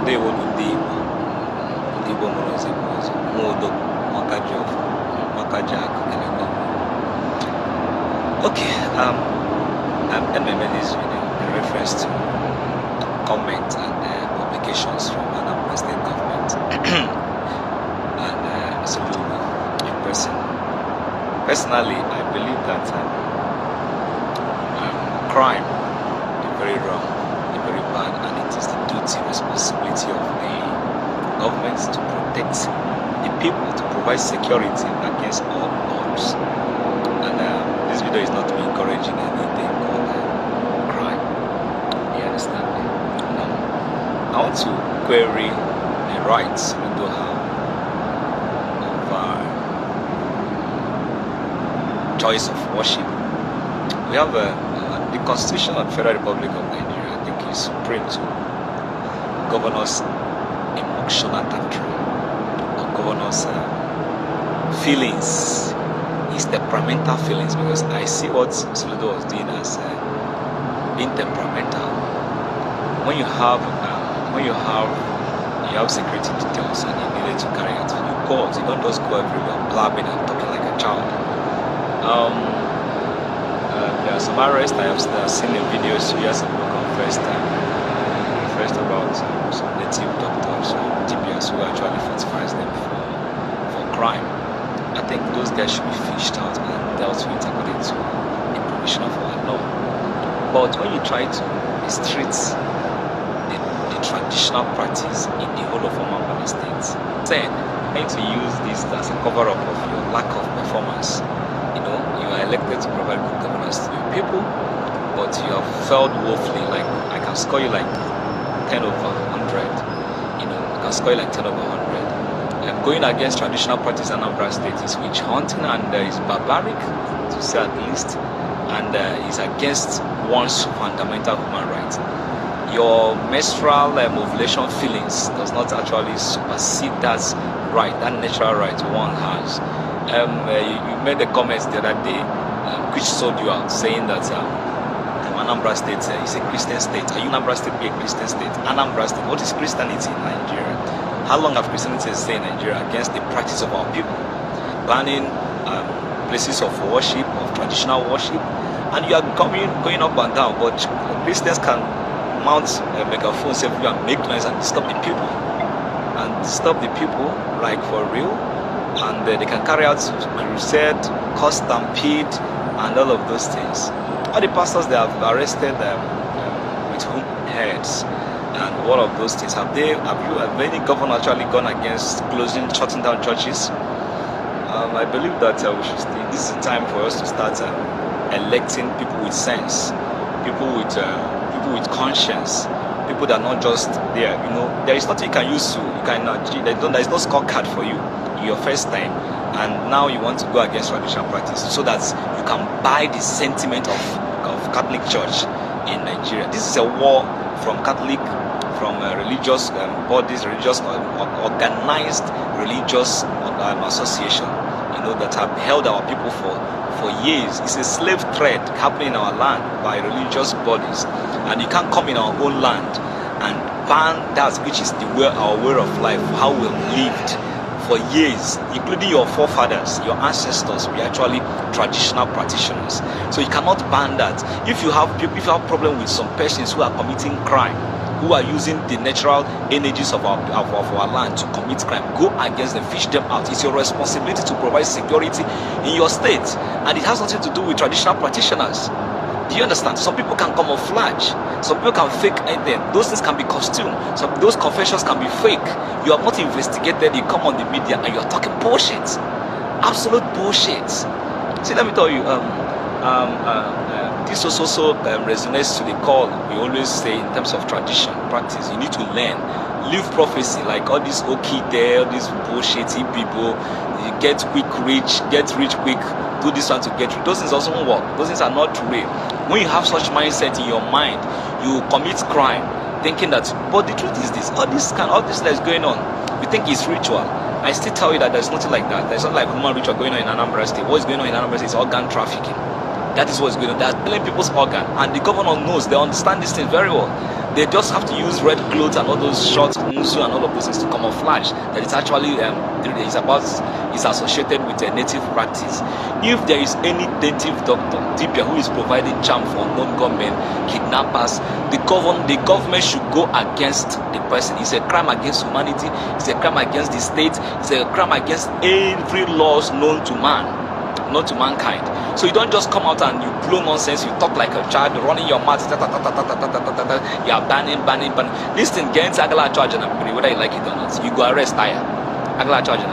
ndewo ndị Igbo mụrụ eze Nwodo Makaji Akeleko. Okay, this video in reference to comments and publications from Anambra state government and Soludo in person. Personally, I believe that crime is very wrong, is very bad, and it is the duty, responsibility of the government to protect the people, to provide security against all odds. And this video is not me encouraging anything called crime. You understand me? Now, I want to query the rights we do have of choice of worship. We have the Constitution of the Federal Republic of Nigeria, I think, is supreme to govern us emotional tantrum, or govern us feelings, his temperamental feelings, because I see what Soludo was doing as being temperamental. When you have security details and you needed to carry out, you go out, you don't just go everywhere blabbing and talking like a child. There are some arrests I have seen in videos years ago confessed about some native doctors or Dibias who actually fortifies them for crime. I think those guys should be fished out and dealt with according to the provision of our law. But when you try to restrict the traditional practice in the whole of Anambra State, then trying to use this as a cover-up of your lack of performance. You are elected to provide good governance to your people, but you have failed woefully. Like, I can score you like 10 over 100. I can score you like 10 over 100. Going against traditional practice in Anambra State is witch hunting, and is barbaric, to say at least, and is against one's fundamental human rights. Your menstrual ovulation feelings does not actually supersede that right, that natural right one has. You made a comment the other day which sold you out, saying that Anambra State is a Christian state. Are you Anambra State be a Christian state? Anambra State, what is Christianity in Nigeria? How long have Christianity stayed in Nigeria against the practice of our people? Banning places of worship, of traditional worship, and you are going up and down, but Christians can mount megaphones everywhere and make noise and disturb the people. Like for real. And they can carry out crusade, cause stampede, and all of those things. All the pastors they have arrested with whom heads and all of those things. Have any governor actually gone against shutting down churches? I believe that this is the time for us to start electing people with sense, people with conscience, people that are not just there. There is nothing you can use to. There is no scorecard for you. Your first time, and now you want to go against traditional practice so that you can buy the sentiment of Catholic Church in Nigeria. This is a war from religious bodies, organized religious association, that have held our people for years. It's a slave trade happening in our land by religious bodies, and you can't come in our own land and ban that which is our way of life, how we lived for years, including your forefathers, your ancestors were actually traditional practitioners. So you cannot ban that. If you have problem with some persons who are committing crime, who are using the natural energies of our land to commit crime, go against them, fish them out. It's your responsibility to provide security in your state, and it has nothing to do with traditional practitioners. Do you understand? Some people can camouflage. Some people can fake anything. Those things can be costume. Those confessions can be fake. You have not investigated. You come on the media and you are talking bullshit. Absolute bullshit. See, let me tell you. This also resonates to the call we always say in terms of tradition, practice. You need to learn. Live prophecy, like all these okay there, all these bullshitty people. You get rich quick. Do this one to get rich. Those things also won't work. Those things are not real. When you have such mindset in your mind, you commit crime, thinking that. But the truth is this: all this that is going on, we think it's ritual. I still tell you that there's nothing like that. There's not like human ritual going on in Anambra State. What is going on in Anambra State is organ trafficking. That is what's going on. They are stealing people's organ, and the governor knows. They understand this thing very well. They just have to use red clothes and all those shorts, musu and all of those things to camouflage that it's actually is associated with a native practice. If there is any native doctor, Dibia, who is providing charm for non-government kidnappers, the government should go against the person. It's a crime against humanity. It's a crime against the state. It's a crime against every laws known to man, not to mankind. So you don't just come out and you blow nonsense, you talk like a child, running your mouth, you are banning. Listen, get agala charge and whether you like it or not, you go arrest higher. Agala charge and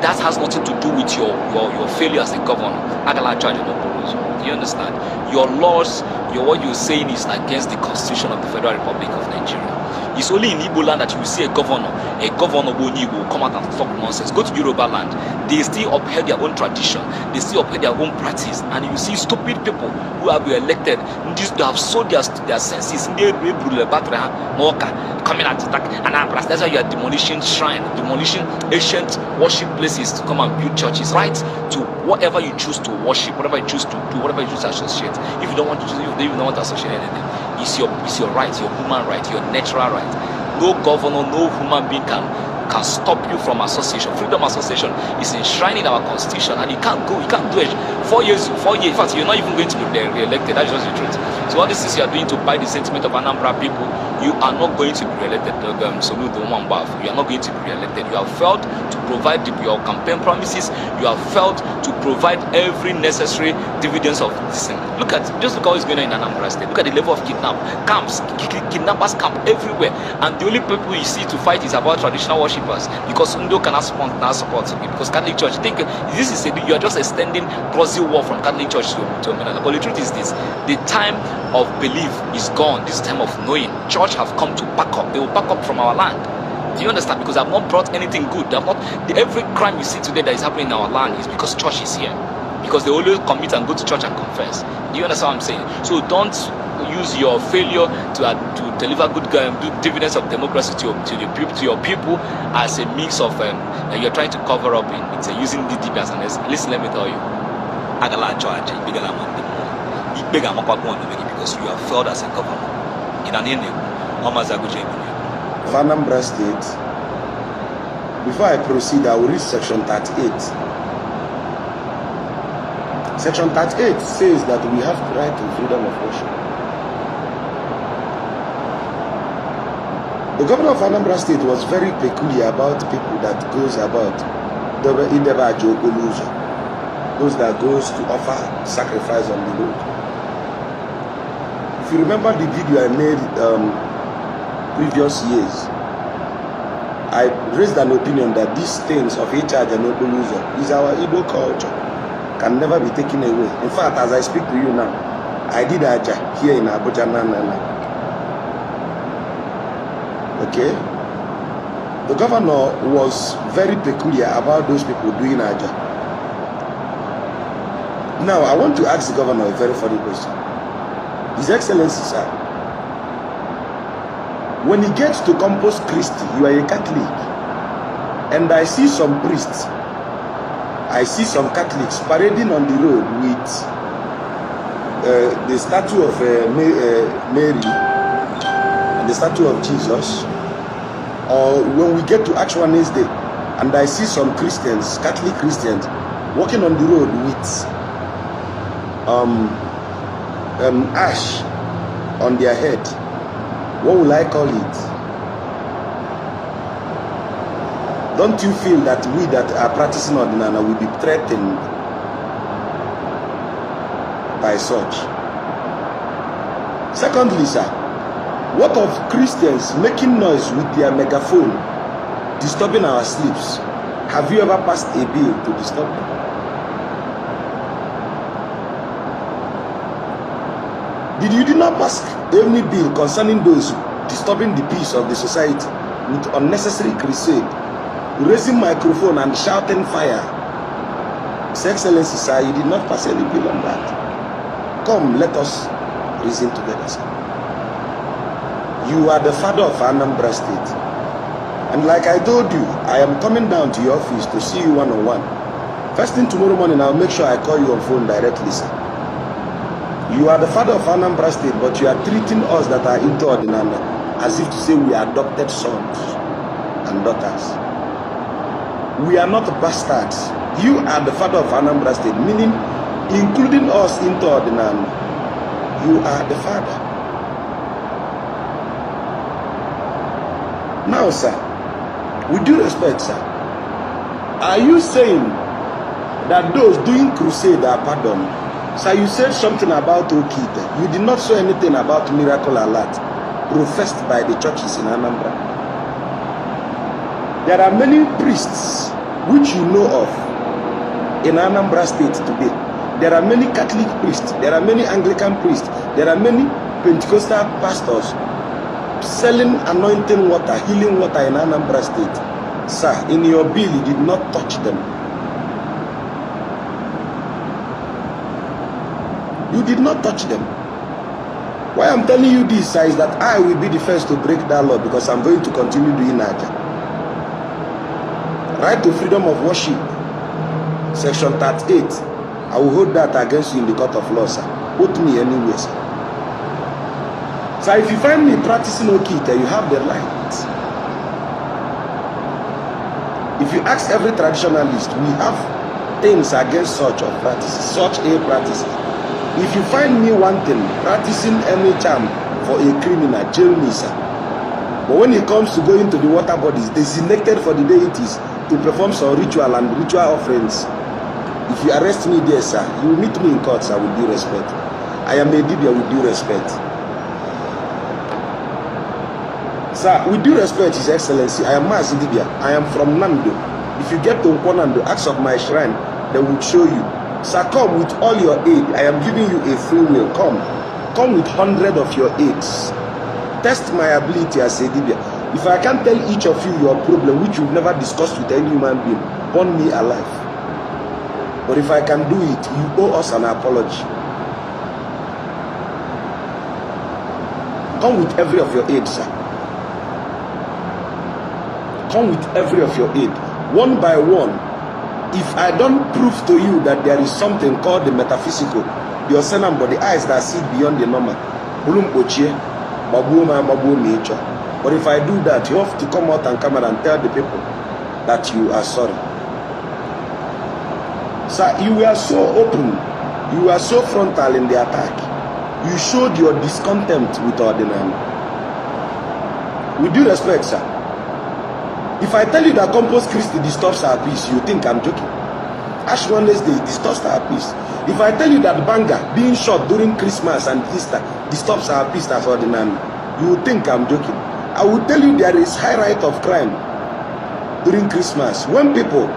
that has nothing to do with your failure as a governor. Agala charge and you understand? Your laws, what you're saying is against the Constitution of the Federal Republic of Nigeria. It's only in Igbo land that you will see a governor will come out and talk nonsense. Go to Yoruba land, they still uphold their own tradition, they still uphold their own practice, and you see stupid people who have been elected, they have sold their senses, coming at attack Anambra. That's why you are demolishing shrine, demolishing ancient worship places to come and build churches, right? To whatever you choose to worship, whatever you choose to do, whatever you choose to associate. If you don't want to choose, if you don't want to associate anything, it's your right, your human right, your natural right. No governor, no human being can stop you from association. Freedom of association is enshrined in our constitution, and you can't do it. 4 years, in fact, you're not even going to be re-elected. That's just the truth. So all this is you are doing to buy the sentiment of Anambra people. You are not going to be re-elected. Soludo, you are not going to be re-elected. You have failed to provide your campaign promises. You have failed to provide every necessary dividends of this thing. Look at what is going on in Anambra State. Look at the level of camps, kidnappers camp everywhere, and the only people you see to fight is about traditional worshippers, because Undo cannot support because Catholic Church. Think this is you are just extending proxy war from Catholic Church to America. But the truth is this: the time of belief is gone. This time of knowing. Church have come to back up. They will back up from our land. Do you understand? Because they have not brought anything good. They have not. Every crime you see today that is happening in our land is because church is here. Because they always commit and go to church and confess. Do you understand what I'm saying? So don't use your failure to deliver good dividends of democracy to your people as a mix of you're trying to cover up in it, using the Dibia as an excuse. Listen, let me tell you, because you have failed as a government. In an Indian, Anambra State. Before I proceed, I will read section 38. Section 38 says that we have the right to freedom of worship. The governor of Anambra State was very peculiar about people that goes about those that goes to offer sacrifice on the road. If you remember the video I made previous years, I raised an opinion that these things of Icharge and Oboluzo is our Igbo culture, can never be taken away. In fact, as I speak to you now, I did Aja here in Abuja. Okay? The governor was very peculiar about those people doing Aja. Now, I want to ask the governor a very funny question. His Excellency, sir, when he gets to Corpus Christi, you are a Catholic, and I see some priests, I see some Catholics parading on the road with the statue of Mary and the statue of Jesus. Or when we get to Ash Wednesday, and I see some Christians, Catholic Christians, walking on the road with ash on their head. What will I call it? Don't you feel that we that are practicing Ordinana will be threatened by such? Secondly, sir, what of Christians making noise with their megaphone, disturbing our sleeps? Have you ever passed a bill to disturb them? Did you not pass any bill concerning those disturbing the peace of the society with unnecessary crusade, raising microphone and shouting fire? His Excellency, sir, you did not pass any bill on that. Come, let us reason together, sir. You are the father of Anambra State. And like I told you, I am coming down to your office to see you one-on-one. First thing tomorrow morning, I'll make sure I call you on phone directly, sir. You are the father of Anambra State, but you are treating us that are into Ordinana as if to say we are adopted sons and daughters. We are not bastards. You are the father of Anambra State, meaning including us into Ordinana. You are the father. Now, sir, with due respect, sir, are you saying that those doing crusade are pardoned? Sir, you said something about Okite. You did not say anything about miracle alert professed by the churches in Anambra. There are many priests which you know of in Anambra State today. There are many Catholic priests. There are many Anglican priests. There are many Pentecostal pastors selling anointing water, healing water in Anambra State. Sir, in your bill, you did not touch them. You did not touch them. Why I'm telling you this, sir, is that I will be the first to break that law because I'm going to continue doing Naja. Right to freedom of worship, section 38. I will hold that against you in the court of law, sir. Put me anywhere, sir. So if you find me practicing Okite, you have the right. If you ask every traditionalist, we have things against such of practices, such a practice. If you find me wanting, practicing any charm for a criminal, jail me, sir. But when it comes to going to the water bodies designated for the deities to perform some ritual and ritual offerings, if you arrest me there, sir, you will meet me in court, sir, with due respect. I am a Dibia with due respect. Sir, with due respect, His Excellency, I am Mazi Dibia. I am from Nando. If you get to Nando, ask of my shrine, they will show you. Sir, come with all your aid. I am giving you a free will. Come with 100 of your aids. Test my ability as a Dibia. If I can't tell each of you your problem, which you've never discussed with any human being, burn me alive. But if I can do it, you owe us an apology. Come with every of your aid, sir. Come with every of your aid, one by one. If I don't prove to you that there is something called the metaphysical, the ocean but the eyes that see beyond the normal, but if I do that, you have to come out on camera and tell the people that you are sorry. Sir, you were so open, you were so frontal in the attack. You showed your discontent with Ordinary. With due respect, sir, if I tell you that Compost Christi disturbs our peace, you think I'm joking. Ash Wednesday disturbs our peace. If I tell you that Banga being shot during Christmas and Easter disturbs our peace as Ordinary, you think I'm joking. I will tell you there is high rate of crime during Christmas. When people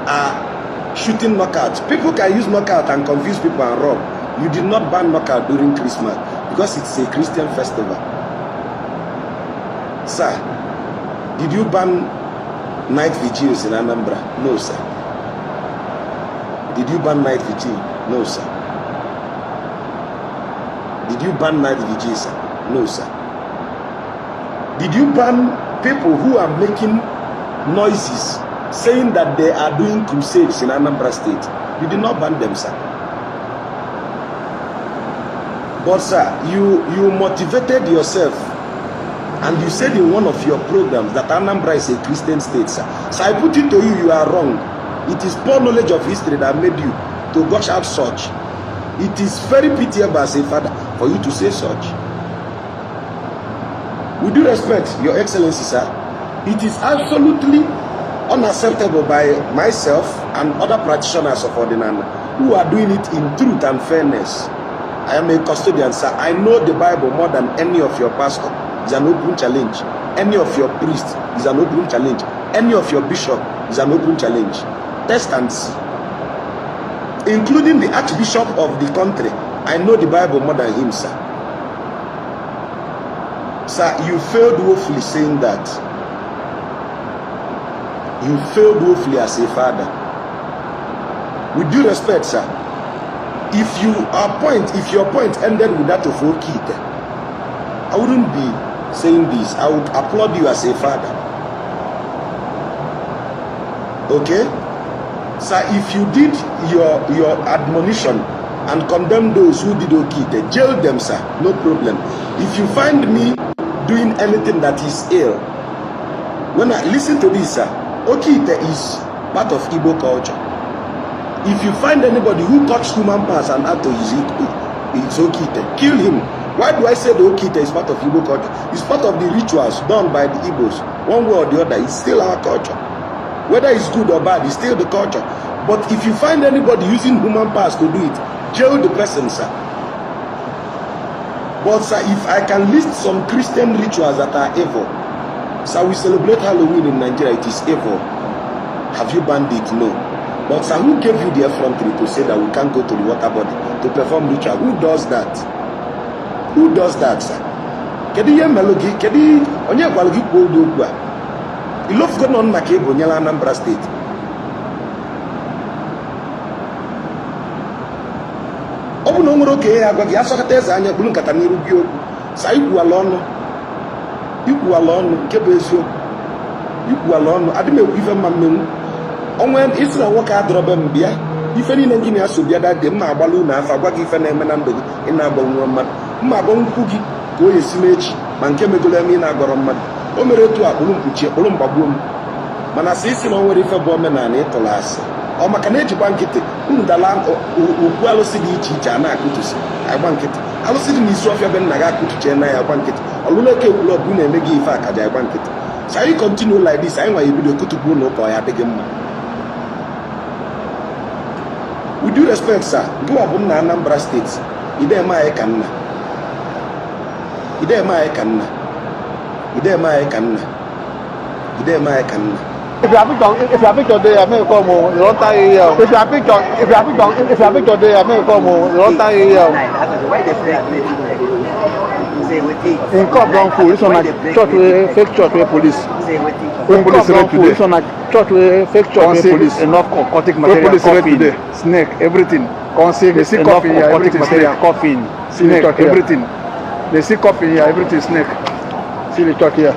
are shooting knockout, people can use knockout and confuse people and rob. You did not ban knockout during Christmas because it's a Christian festival. Sir, did you ban night vigils in Anambra? No, sir. Did you ban night vigil? No, sir. Did you ban night vigils, sir? No, sir. Did you ban people who are making noises saying that they are doing crusades in Anambra State? You did not ban them, sir. But, sir, you motivated yourself. And you said in one of your programs that Anambra is a Christian state, sir. So I put it to you, you are wrong. It is poor knowledge of history that made you to gush out such. It is very pitiable as a father for you to say such. With due respect, Your Excellency, sir, it is absolutely unacceptable by myself and other practitioners of Ordinana who are doing it in truth and fairness. I am a custodian, sir. I know the Bible more than any of your pastors. Is an open challenge. Any of your priests is an open challenge. Any of your bishop is an open challenge. Test and see. Including the Archbishop of the country. I know the Bible more than him, sir. Sir, you failed woefully saying that. You failed woefully as a father. With due respect, sir, if your point ended with that of Okite, I wouldn't be saying this. I would applaud you as a father. Okay? Sir, if you did your admonition and condemn those who did Okite. Jail them, sir. No problem. If you find me doing anything that is ill, when I listen to this, sir, Okite is part of Igbo culture. If you find anybody who touched human parts and add to his it's Okite, kill him. Why do I say the Okite is part of Igbo culture? It's part of the rituals done by the Igbos. One way or the other, it's still our culture. Whether it's good or bad, it's still the culture. But if you find anybody using human parts to do it, jail the person, sir. But sir, if I can list some Christian rituals that are evil, sir, we celebrate Halloween in Nigeria, it is evil. Have you banned it? No. But sir, who gave you the effrontery to say that we can't go to the water body to perform ritual? Who does that? Who does that, sir? Kedi ye melogi, kedi onye gwalgi ko do gwa. Ilof go non maka ebo nyala Anambra state. Obu no nwere oke ya agwagi asokata eze anya bulu nkata n'iru gi okwu. Sa ikwu ala ọnụ. Ikwu ala ọnụ nke bụ eziokwu. Ikwu ala ọnụ adịm ekwu ife mma mmenwu. Onwe isi na nwoke adọrọbe m bịa. Ife niile ndị na-aso bịa dade mma agbalụ na afa gwa gị ife na-eme na ndụ gị ị na-agbanwe mmadụ. Mma agbanwekwu gị ka o yesi mechi ma nke megolo eme ị na-agọrọ mmadụ. O mere otu akpụrụ mkpuchi ekpụrụ mgbagbuo m. Mana sị isi na o nwere ife bụ omenala ịtụrụ asị. Ọ maka na ejikwa nkịtị ndala okwu alụsị dị iche iche a na-akụtusi agba nkịtị. Alụsị dị n'isi ọfịa be nna gị akụtuchie na ya agba nkịtị. Ọlụlụ eke ekwuru ọbụ na-eme gị ife akaja agba nkịtị. So anyị continue like this, anyị nwa ebido kutupu na ụka ya adịghị mma. With due respect, sir, gị ọ bụ nna Anambra State, ideme anyị ka nna. Ideme anyị ka nna. Ideme anyị ka nna. Ideme anyị ka nna. If you have picture there, I may come home. You don't tie here. If you have picture there, I may come home. You don't tie here. In cop don't fool. This one like church with fake church with police. When police read today. This one like church with fake church with police. Enough occultic material. Police read today. Snake, everything. They see coffee here, everything material. Coffin, snake, everything. They see coffee here, everything snake. See the church here.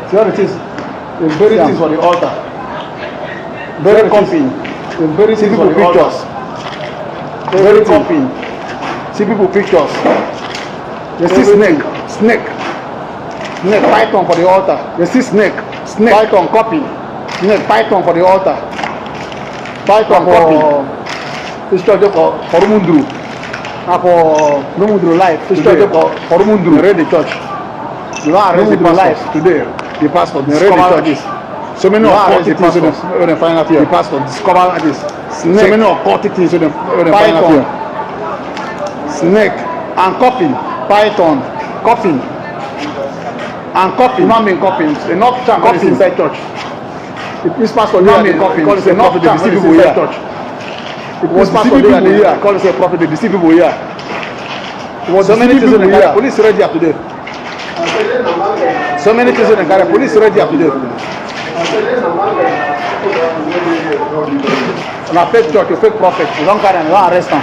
See what it is? They bury things for the altar. Very coffin. They bury things for the pictures. Very coffin. See people pictures. They see snake, python for the altar. They see snake, python, coffin. Snake, python for the altar. Python for this church for Rumundru. And for Rumundru life. This church for Rumundru. Read the church. You don't arrest the life today. The pastor discover this. So many occultic things when they find out here. The pastor discover this. Snake. So many occultic things when they find out here. Snake and coffin, python, coffin, and coffin. Human being coffins. Enough charm coffin inside church. This pastor human being coffins. Enough charm deceive people here. Church. This pastor here call himself prophet. They deceive people here. So many things in the car. Police ready up today. So many things in the car. Police ready up today. On a fake church, a fake prophet. You don't carry them, you don't arrest them.